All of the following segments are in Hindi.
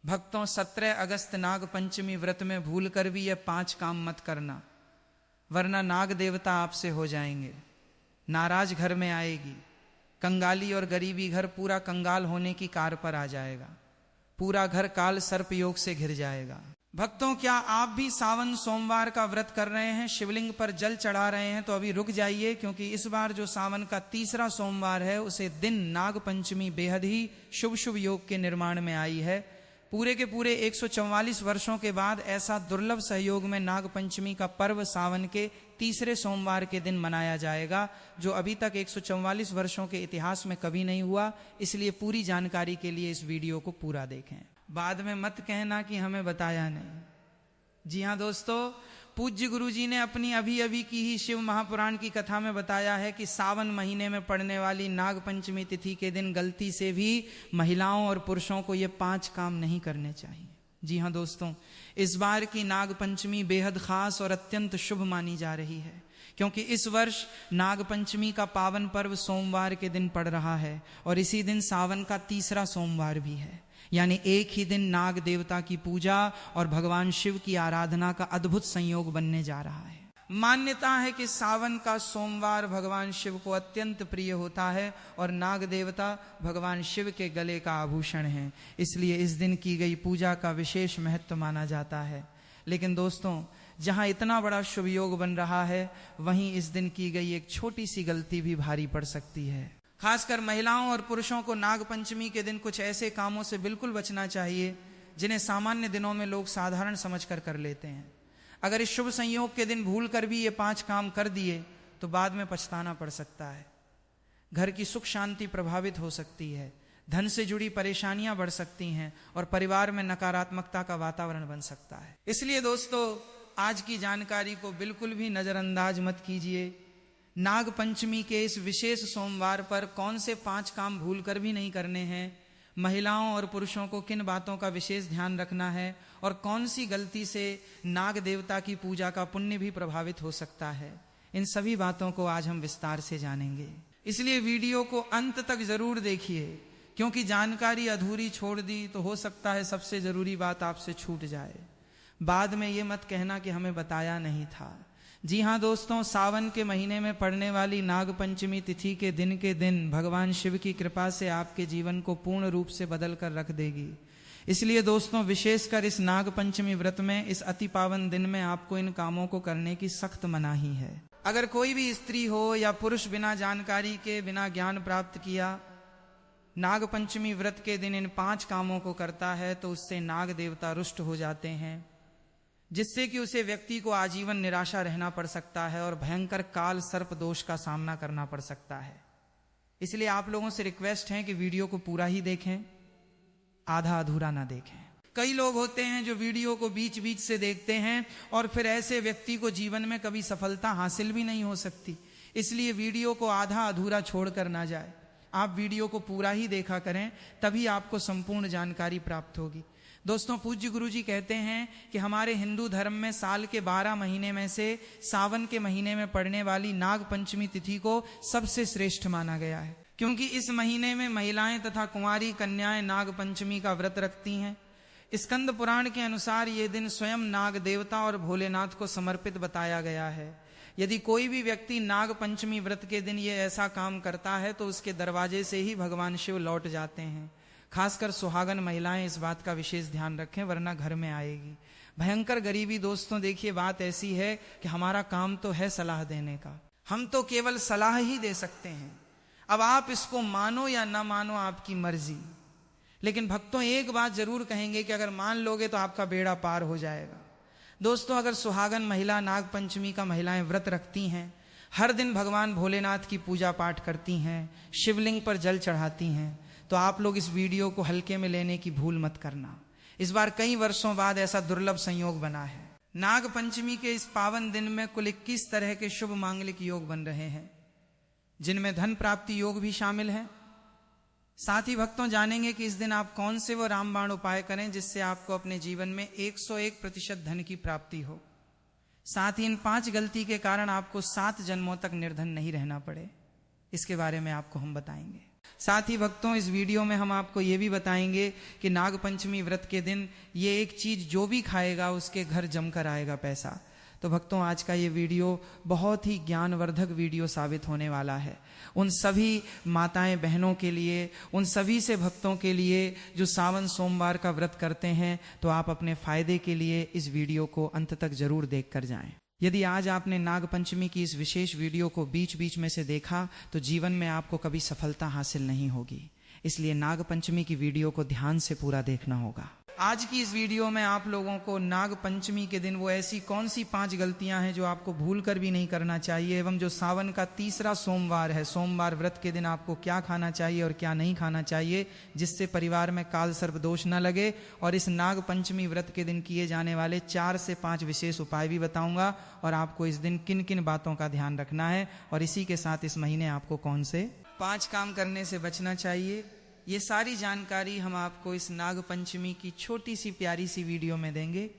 भक्तों 17 अगस्त नाग पंचमी व्रत में भूल कर भी यह 5 काम मत करना, वरना नाग देवता आपसे हो जाएंगे, नाराज घर में आएगी, कंगाली और गरीबी घर पूरा कंगाल होने की कार पर आ जाएगा, पूरा घर काल सर्प योग से घिर जाएगा। भक्तों, क्या आप भी सावन सोमवार का व्रत कर रहे हैं, शिवलिंग पर जल चढ़ा रहे हैं? तो अभी रुक जाइए, क्योंकि इस बार जो सावन का तीसरा सोमवार है उसे दिन नाग पंचमी बेहद ही शुभ शुभ योग के निर्माण में आई है। पूरे के पूरे 144 वर्षों के बाद ऐसा दुर्लभ सहयोग में नाग पंचमी का पर्व सावन के तीसरे सोमवार के दिन मनाया जाएगा, जो अभी तक 144 वर्षों के इतिहास में कभी नहीं हुआ। इसलिए पूरी जानकारी के लिए इस वीडियो को पूरा देखें, बाद में मत कहना कि हमें बताया नहीं। जी हाँ दोस्तों, पूज्य गुरु जी ने अपनी अभी अभी की ही शिव महापुराण की कथा में बताया है कि सावन महीने में पड़ने वाली नाग पंचमी तिथि के दिन गलती से भी महिलाओं और पुरुषों को ये 5 काम नहीं करने चाहिए। जी हाँ दोस्तों, इस बार की नाग पंचमी बेहद खास और अत्यंत शुभ मानी जा रही है, क्योंकि इस वर्ष नाग पंचमी का पावन पर्व सोमवार के दिन पड़ रहा है और इसी दिन सावन का तीसरा सोमवार भी है। यानी एक ही दिन नाग देवता की पूजा और भगवान शिव की आराधना का अद्भुत संयोग बनने जा रहा है। मान्यता है कि सावन का सोमवार भगवान शिव को अत्यंत प्रिय होता है और नाग देवता भगवान शिव के गले का आभूषण है, इसलिए इस दिन की गई पूजा का विशेष महत्व माना जाता है। लेकिन दोस्तों, जहां इतना बड़ा शुभ योग बन रहा है, वहीं इस दिन की गई एक छोटी सी गलती भी भारी पड़ सकती है। खासकर महिलाओं और पुरुषों को नाग पंचमी के दिन कुछ ऐसे कामों से बिल्कुल बचना चाहिए जिन्हें सामान्य दिनों में लोग साधारण समझकर कर लेते हैं। अगर इस शुभ संयोग के दिन भूल कर भी ये 5 काम कर दिए तो बाद में पछताना पड़ सकता है। घर की सुख शांति प्रभावित हो सकती है, धन से जुड़ी परेशानियां बढ़ सकती हैं और परिवार में नकारात्मकता का वातावरण बन सकता है। इसलिए दोस्तों, आज की जानकारी को बिल्कुल भी नजरअंदाज मत कीजिए। नाग पंचमी के इस विशेष सोमवार पर कौन से 5 काम भूल कर भी नहीं करने हैं, महिलाओं और पुरुषों को किन बातों का विशेष ध्यान रखना है और कौन सी गलती से नाग देवता की पूजा का पुण्य भी प्रभावित हो सकता है, इन सभी बातों को आज हम विस्तार से जानेंगे। इसलिए वीडियो को अंत तक जरूर देखिए, क्योंकि जानकारी अधूरी छोड़ दी तो हो सकता है सबसे जरूरी बात आपसे छूट जाए। बाद में ये मत कहना कि हमें बताया नहीं था। जी हाँ दोस्तों, सावन के महीने में पड़ने वाली नाग पंचमी तिथि के दिन भगवान शिव की कृपा से आपके जीवन को पूर्ण रूप से बदल कर रख देगी। इसलिए दोस्तों, विशेषकर इस नाग पंचमी व्रत में, इस अति पावन दिन में आपको इन कामों को करने की सख्त मनाही है। अगर कोई भी स्त्री हो या पुरुष बिना जानकारी के, बिना ज्ञान प्राप्त किया नाग पंचमी व्रत के दिन इन 5 कामों को करता है तो उससे नाग देवता रुष्ट हो जाते हैं, जिससे कि उसे व्यक्ति को आजीवन निराशा रहना पड़ सकता है और भयंकर काल सर्प दोष का सामना करना पड़ सकता है। इसलिए आप लोगों से रिक्वेस्ट है कि वीडियो को पूरा ही देखें, आधा अधूरा ना देखें। कई लोग होते हैं जो वीडियो को बीच बीच से देखते हैं और फिर ऐसे व्यक्ति को जीवन में कभी सफलता हासिल भी नहीं हो सकती। इसलिए वीडियो को आधा अधूरा छोड़कर ना जाए, आप वीडियो को पूरा ही देखा करें, तभी आपको संपूर्ण जानकारी प्राप्त होगी। दोस्तों, पूज्य गुरु जी कहते हैं कि हमारे हिंदू धर्म में साल के 12 महीने में से सावन के महीने में पड़ने वाली नाग पंचमी तिथि को सबसे श्रेष्ठ माना गया है, क्योंकि इस महीने में महिलाएं तथा कुंवारी कन्याएं नाग पंचमी का व्रत रखती हैं। स्कंद पुराण के अनुसार ये दिन स्वयं नाग देवता और भोलेनाथ को समर्पित बताया गया है। यदि कोई भी व्यक्ति नाग पंचमी व्रत के दिन ये ऐसा काम करता है तो उसके दरवाजे से ही भगवान शिव लौट जाते हैं। खासकर सुहागन महिलाएं इस बात का विशेष ध्यान रखें, वरना घर में आएगी भयंकर गरीबी। दोस्तों देखिए, बात ऐसी है कि हमारा काम तो है सलाह देने का, हम तो केवल सलाह ही दे सकते हैं। अब आप इसको मानो या ना मानो, आपकी मर्जी। लेकिन भक्तों, एक बात जरूर कहेंगे कि अगर मान लोगे तो आपका बेड़ा पार हो जाएगा। दोस्तों, अगर सुहागन महिला नाग पंचमी का महिलाएं व्रत रखती हैं, हर दिन भगवान भोलेनाथ की पूजा पाठ करती हैं, शिवलिंग पर जल चढ़ाती हैं, तो आप लोग इस वीडियो को हल्के में लेने की भूल मत करना। इस बार कई वर्षों बाद ऐसा दुर्लभ संयोग बना है। नाग पंचमी के इस पावन दिन में कुल 21 तरह के शुभ मांगलिक योग बन रहे हैं, जिनमें धन प्राप्ति योग भी शामिल है। साथ ही भक्तों, जानेंगे कि इस दिन आप कौन से वो रामबाण उपाय करें जिससे आपको अपने जीवन में 101% धन की प्राप्ति हो। साथ ही इन 5 गलती के कारण आपको 7 जन्मों तक निर्धन नहीं रहना पड़े, इसके बारे में आपको हम बताएंगे। साथ ही भक्तों, इस वीडियो में हम आपको ये भी बताएंगे कि नागपंचमी व्रत के दिन ये एक चीज जो भी खाएगा उसके घर जमकर आएगा पैसा। तो भक्तों, आज का ये वीडियो बहुत ही ज्ञानवर्धक वीडियो साबित होने वाला है उन सभी माताएं बहनों के लिए, उन सभी से भक्तों के लिए जो सावन सोमवार का व्रत करते हैं। तो आप अपने फायदे के लिए इस वीडियो को अंत तक जरूर देख कर जाएं। यदि आज आपने नागपंचमी की इस विशेष वीडियो को बीच बीच में से देखा तो जीवन में आपको कभी सफलता हासिल नहीं होगी। इसलिए नागपंचमी की वीडियो को ध्यान से पूरा देखना होगा। आज की इस वीडियो में आप लोगों को नागपंचमी के दिन वो ऐसी कौन सी 5 गलतियां हैं जो आपको भूल कर भी नहीं करना चाहिए, एवं जो सावन का तीसरा सोमवार है, सोमवार व्रत के दिन आपको क्या खाना चाहिए और क्या नहीं खाना चाहिए, जिससे परिवार में काल सर्प दोष न लगे। और इस नागपंचमी व्रत के दिन किए जाने वाले 4 से 5 विशेष उपाय भी बताऊंगा, और आपको इस दिन किन किन बातों का ध्यान रखना है, और इसी के साथ इस महीने आपको कौन से 5 काम करने से बचना चाहिए। ये सारी जानकारी हम आपको इस नागपंचमी की छोटी सी प्यारी सी वीडियो में देंगे।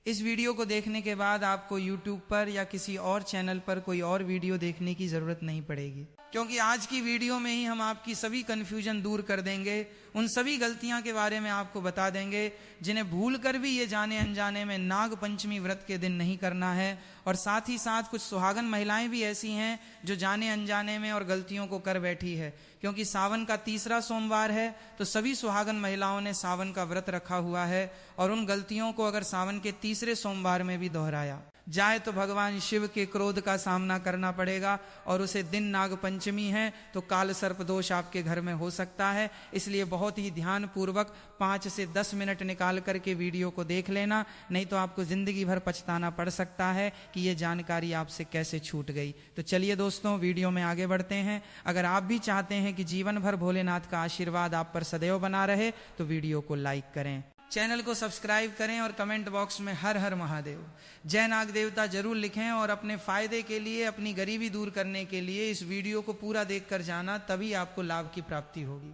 इस वीडियो को देखने के बाद आपको YouTube पर या किसी और चैनल पर कोई और वीडियो देखने की जरूरत नहीं पड़ेगी, क्योंकि आज की वीडियो में ही हम आपकी सभी कंफ्यूजन दूर कर देंगे। उन सभी गलतियां के बारे में आपको बता देंगे जिन्हें भूल कर भी ये जाने अनजाने में नागपंचमी व्रत के दिन नहीं करना है। और साथ ही साथ कुछ सुहागन महिलाएं भी ऐसी हैं जो जाने अनजाने में और गलतियों को कर बैठी है, क्योंकि सावन का तीसरा सोमवार है तो सभी सुहागन महिलाओं ने सावन का व्रत रखा हुआ है, और उन गलतियों को अगर सावन के तीसरे सोमवार में भी दोहराया जाए तो भगवान शिव के क्रोध का सामना करना पड़ेगा, और उसे दिन नागपंचमी है तो काल सर्प दोष आपके घर में हो सकता है। इसलिए बहुत ही ध्यान पूर्वक 5 से 10 मिनट निकाल करके वीडियो को देख लेना, नहीं तो आपको जिंदगी भर पछताना पड़ सकता है कि ये जानकारी आपसे कैसे छूट गई। तो चलिए दोस्तों, वीडियो में आगे बढ़ते हैं। अगर आप भी चाहते हैं कि जीवन भर भोलेनाथ का आशीर्वाद आप पर सदैव बना रहे तो वीडियो को लाइक करें, चैनल को सब्सक्राइब करें, और कमेंट बॉक्स में हर हर महादेव जय नाग देवता जरूर लिखें। और अपने फायदे के लिए, अपनी गरीबी दूर करने के लिए इस वीडियो को पूरा देखकर जाना, तभी आपको लाभ की प्राप्ति होगी।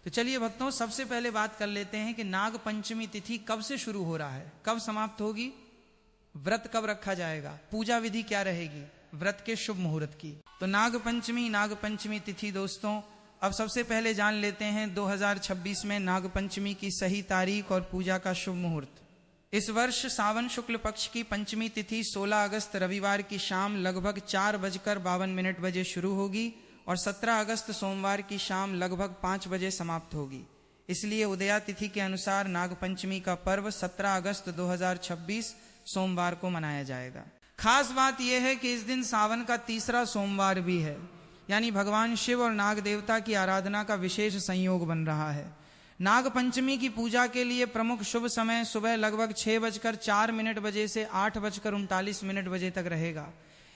तो चलिए भक्तों, सबसे पहले बात कर लेते हैं कि नागपंचमी तिथि कब से शुरू हो रहा है, कब समाप्त होगी, व्रत कब रखा जाएगा, पूजा विधि क्या रहेगी व्रत के शुभ मुहूर्त की। तो नागपंचमी तिथि दोस्तों, अब सबसे पहले जान लेते हैं 2026 में नागपंचमी की सही तारीख और पूजा का शुभ मुहूर्त। इस वर्ष सावन शुक्ल पक्ष की पंचमी तिथि 16 अगस्त रविवार की शाम लगभग 4:52 बजे शुरू होगी, और 17 अगस्त सोमवार की शाम लगभग 5 बजे समाप्त होगी। इसलिए उदया तिथि के अनुसार नागपंचमी का पर्व 17 अगस्त 2026 सोमवार को मनाया जाएगा। खास बात यह है कि इस दिन सावन का तीसरा सोमवार भी है, यानी भगवान शिव और नाग देवता की आराधना का विशेष संयोग बन रहा है। नागपंचमी की पूजा के लिए प्रमुख शुभ समय सुबह लगभग 6:04 बजे से 8:39 बजे तक रहेगा।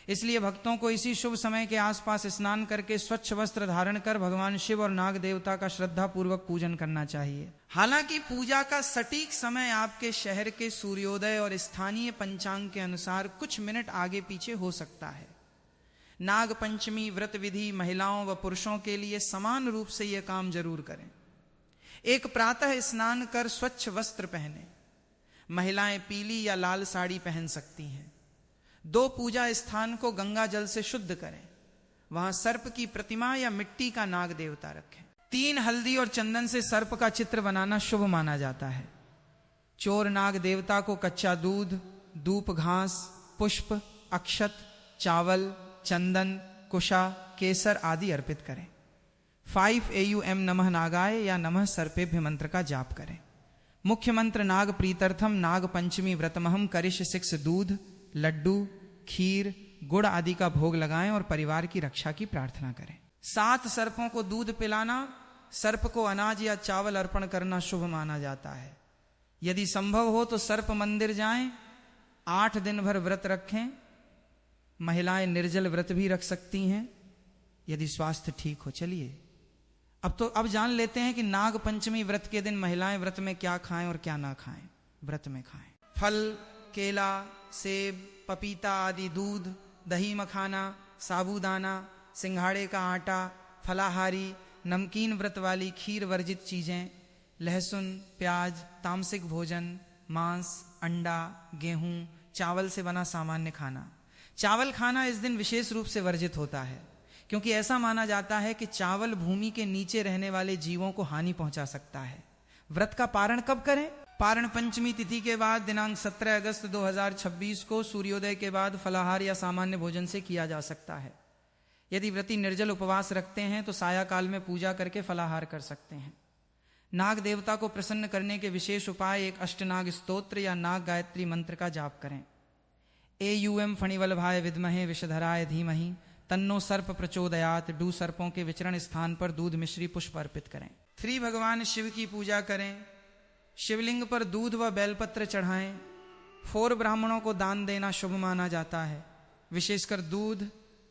इसलिए भक्तों को इसी शुभ समय के आसपास स्नान करके स्वच्छ वस्त्र धारण कर भगवान शिव और नाग देवता का श्रद्धा पूर्वक पूजन करना चाहिए। हालांकि पूजा का सटीक समय आपके शहर के सूर्योदय और स्थानीय पंचांग के अनुसार कुछ मिनट आगे पीछे हो सकता है। नागपंचमी व्रत विधि महिलाओं व पुरुषों के लिए समान रूप से यह काम जरूर करें। एक प्रातः स्नान कर स्वच्छ वस्त्र पहने, महिलाएं पीली या लाल साड़ी पहन सकती हैं। 2 पूजा स्थान को गंगा जल से शुद्ध करें, वहां सर्प की प्रतिमा या मिट्टी का नाग देवता रखें। 3 हल्दी और चंदन से सर्प का चित्र बनाना शुभ माना जाता है। चोर नाग देवता को कच्चा दूध, धूप, घास, पुष्प, अक्षत, चावल, चंदन, कुशा, केसर आदि अर्पित करें। 5 AUM नमः नागाय या नमः सर्पेभ्य मंत्र का जाप करें। मुख्य मंत्र नाग प्रीत्यर्थम नाग पंचमी व्रतमहम करिष 6 दूध, लड्डू, खीर, गुड़ आदि का भोग लगाएं और परिवार की रक्षा की प्रार्थना करें। 7 सर्पों को दूध पिलाना, सर्प को अनाज या चावल अर्पण करना शुभ माना जाता है। यदि संभव हो तो सर्प मंदिर जाएं, 8 दिन भर व्रत रखें। महिलाएं निर्जल व्रत भी रख सकती हैं यदि स्वास्थ्य ठीक हो। चलिए अब जान लेते हैं कि नाग पंचमी व्रत के दिन महिलाएं व्रत में क्या खाएं और क्या ना खाएं। व्रत में खाएं फल, केला, सेब, पपीता आदि, दूध, दही मखाना, साबूदाना, सिंघाड़े का आटा, फलाहारी, नमकीन व्रत वाली खीर वर्जित चीजें, लहसुन, प्याज, तामसिक भोजन, मांस, अंडा, गेहूं, चावल से बना सामान्य खाना। चावल खाना इस दिन विशेष रूप से वर्जित होता है क्योंकि ऐसा माना जाता है कि चावल भूमि के नीचे रहने वाले जीवों को हानि पहुंचा सकता है। व्रत का पारण कब करें? पारण पंचमी तिथि के बाद दिनांक 17 अगस्त 2026 को सूर्योदय के बाद फलाहार या सामान्य भोजन से किया जा सकता है। यदि व्रती निर्जल उपवास रखते हैं तो साया काल में पूजा करके फलाहार कर सकते हैं। नाग देवता को प्रसन्न करने के विशेष उपाय एक अष्टनाग स्तोत्र या नाग गायत्री मंत्र का जाप करें। एयूएम फणिवल्भाय विद्महे विषधराय धीमहि तन्नो सर्प प्रचोदयात। डू सर्पों के विचरण स्थान पर दूध मिश्री पुष्प अर्पित करें। 3 भगवान शिव की पूजा करें। शिवलिंग पर दूध व बेलपत्र चढ़ाएं। 4 ब्राह्मणों को दान देना शुभ माना जाता है, विशेषकर दूध,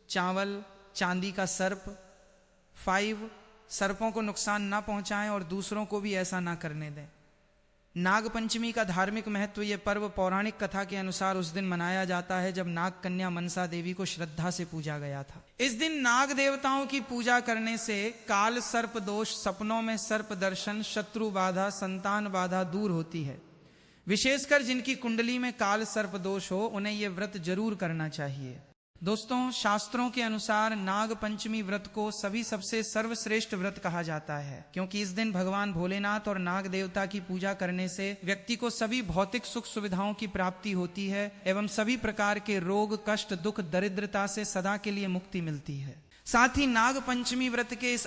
चावल, चांदी का सर्प। 5 सर्पों को नुकसान ना पहुंचाएं और दूसरों को भी ऐसा ना करने दें। नाग पंचमी का धार्मिक महत्व। यह पर्व पौराणिक कथा के अनुसार उस दिन मनाया जाता है जब नाग कन्या मनसा देवी को श्रद्धा से पूजा गया था। इस दिन नाग देवताओं की पूजा करने से काल सर्प दोष, सपनों में सर्प दर्शन, शत्रु बाधा, संतान बाधा दूर होती है। विशेषकर जिनकी कुंडली में काल सर्प दोष हो उन्हें यह व्रत जरूर करना चाहिए। दोस्तों, शास्त्रों के अनुसार नाग पंचमी व्रत को सभी सबसे सर्वश्रेष्ठ व्रत कहा जाता है, क्योंकि इस दिन भगवान भोलेनाथ और नाग देवता की पूजा करने से व्यक्ति को सभी भौतिक सुख सुविधाओं की प्राप्ति होती है एवं सभी प्रकार के रोग, कष्ट, दुख, दरिद्रता से सदा के लिए मुक्ति मिलती है। साथ ही नाग पंचमी व्रत के इस